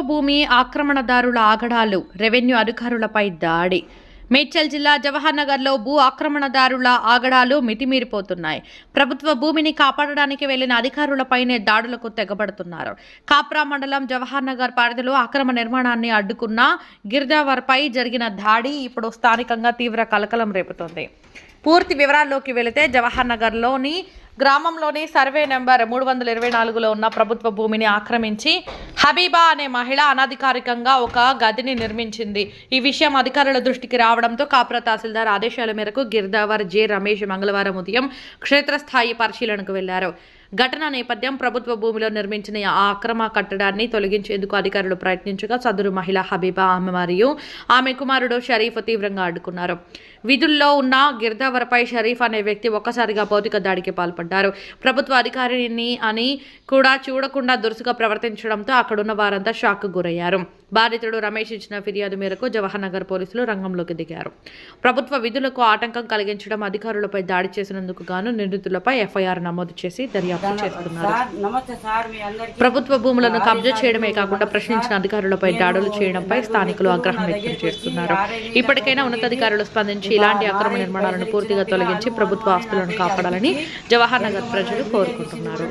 భూమి ఆక్రమణదారుల ఆగడాలు, రెవెన్యూ అధికారులపై దాడి. మేడ్చల్ జిల్లా జవహర్ నగర్లో భూ ఆక్రమణదారుల ఆగడాలు మితిమీరిపోతున్నాయి. ప్రభుత్వ భూమిని కాపాడడానికి వెళ్లిన అధికారులపైనే దాడులకు తెగబడుతున్నారు. కాప్రా మండలం జవహర్ నగర్ పరిధిలో అక్రమ నిర్మాణాన్ని అడ్డుకున్న గిర్దావర్పై జరిగిన దాడి ఇప్పుడు స్థానికంగా తీవ్ర కలకలం రేపుతోంది. పూర్తి వివరాల్లోకి వెళితే జవహర్ నగర్లోని గ్రామంలోని సర్వే నెంబర్ 324లో ఉన్న ప్రభుత్వ భూమిని ఆక్రమించి హబీబా అనే మహిళ అనధికారికంగా ఒక గదిని నిర్మించింది. ఈ విషయం అధికారుల దృష్టికి రావడంతో కాప్రా తహసీల్దార్ ఆదేశాల మేరకు గిర్దావర్ జె రమేష్ మంగళవారం ఉదయం క్షేత్రస్థాయి పరిశీలనకు వెళ్లారు. ఘటన నేపథ్యం ప్రభుత్వ భూమిలో నిర్మించిన ఆ అక్రమ కట్టడాన్ని తొలగించేందుకు అధికారులు ప్రయత్నించగా సదరు మహిళ హబీబా ఆమె మరియు ఆమె కుమారుడు షరీఫ్ తీవ్రంగా అడ్డుకున్నారు. విధుల్లో ఉన్న గిర్దావర్పై షరీఫ్ అనే వ్యక్తి ఒక్కసారిగా భౌతిక దాడికి పాల్పడ్డారు. ప్రభుత్వ అధికారిని అని కూడా చూడకుండా దురుసుగా ప్రవర్తించడంతో అక్కడున్న వారంతా షాక్ గురయ్యారు. బాధితుడు రమేష్ ఇచ్చిన ఫిర్యాదు మేరకు జవహర్ నగర్ పోలీసులు రంగంలోకి దిగారు. ప్రభుత్వ విధులకు ఆటంకం కలిగించడం, అధికారులపై దాడి చేసినందుకు గాను నిందితులపై ఎఫ్ఐఆర్ నమోదు చేసి దర్యాప్తు చేస్తున్నారు. ప్రభుత్వ భూములను కబ్జా చేయడమే కాకుండా ప్రశ్నించిన అధికారులపై దాడులు చేయడంపై స్థానికులు ఆగ్రహం వ్యక్తం చేస్తున్నారు. ఇప్పటికైనా ఉన్నతాధికారులు స్పందించి ఇలాంటి అక్రమ నిర్మాణాలను పూర్తిగా తొలగించి ప్రభుత్వ ఆస్తులను కాపాడాలని జవహర్ నగర్ ప్రజలు కోరుకుంటున్నారు.